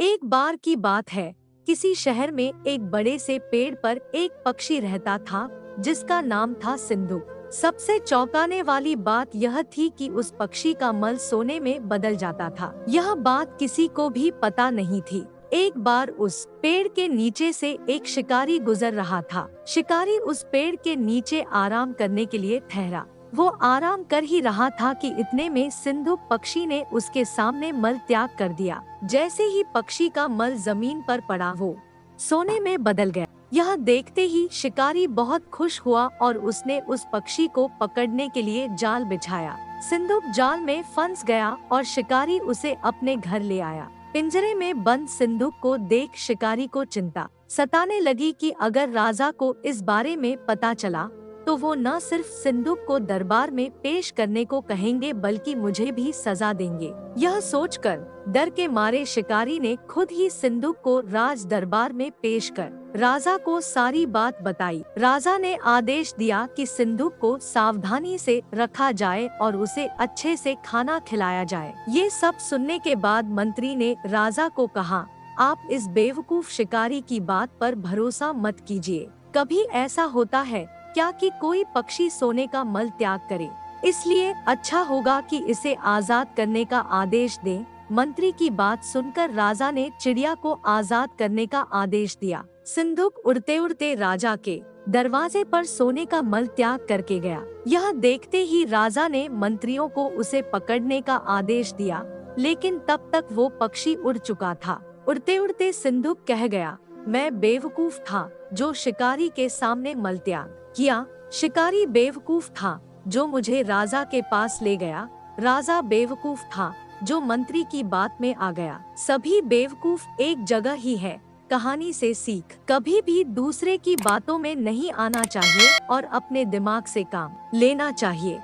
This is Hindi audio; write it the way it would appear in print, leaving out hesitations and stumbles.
एक बार की बात है, किसी शहर में एक बड़े से पेड़ पर एक पक्षी रहता था जिसका नाम था सिंधु। सबसे चौंकाने वाली बात यह थी कि उस पक्षी का मल सोने में बदल जाता था। यह बात किसी को भी पता नहीं थी। एक बार उस पेड़ के नीचे से एक शिकारी गुजर रहा था। शिकारी उस पेड़ के नीचे आराम करने के लिए ठहरा। वो आराम कर ही रहा था कि इतने में सिंधु पक्षी ने उसके सामने मल त्याग कर दिया। जैसे ही पक्षी का मल जमीन पर पड़ा, वो सोने में बदल गया। यह देखते ही शिकारी बहुत खुश हुआ और उसने उस पक्षी को पकड़ने के लिए जाल बिछाया। सिंधु जाल में फंस गया और शिकारी उसे अपने घर ले आया। पिंजरे में बंद सिंधु को देख शिकारी को चिंता सताने लगी कि अगर राजा को इस बारे में पता चला तो वो न सिर्फ सिंधु को दरबार में पेश करने को कहेंगे बल्कि मुझे भी सजा देंगे। यह सोचकर डर के मारे शिकारी ने खुद ही सिंधु को राज दरबार में पेश कर राजा को सारी बात बताई। राजा ने आदेश दिया कि सिंधु को सावधानी से रखा जाए और उसे अच्छे से खाना खिलाया जाए। ये सब सुनने के बाद मंत्री ने राजा को कहा, आप इस बेवकूफ शिकारी की बात पर भरोसा मत कीजिए। कभी ऐसा होता है क्या कि कोई पक्षी सोने का मल त्याग करे, इसलिए अच्छा होगा कि इसे आजाद करने का आदेश दें। मंत्री की बात सुनकर राजा ने चिड़िया को आजाद करने का आदेश दिया। सिंधु उड़ते उड़ते राजा के दरवाजे पर सोने का मल त्याग करके गया। यह देखते ही राजा ने मंत्रियों को उसे पकड़ने का आदेश दिया, लेकिन तब तक वो पक्षी उड़ चुका था। उड़ते उड़ते सिंधु कह गया, मैं बेवकूफ था जो शिकारी के सामने मल त्याग किया। शिकारी बेवकूफ था जो मुझे राजा के पास ले गया। राजा बेवकूफ था जो मंत्री की बात में आ गया। सभी बेवकूफ एक जगह ही है। कहानी से सीख, कभी भी दूसरे की बातों में नहीं आना चाहिए और अपने दिमाग से काम लेना चाहिए।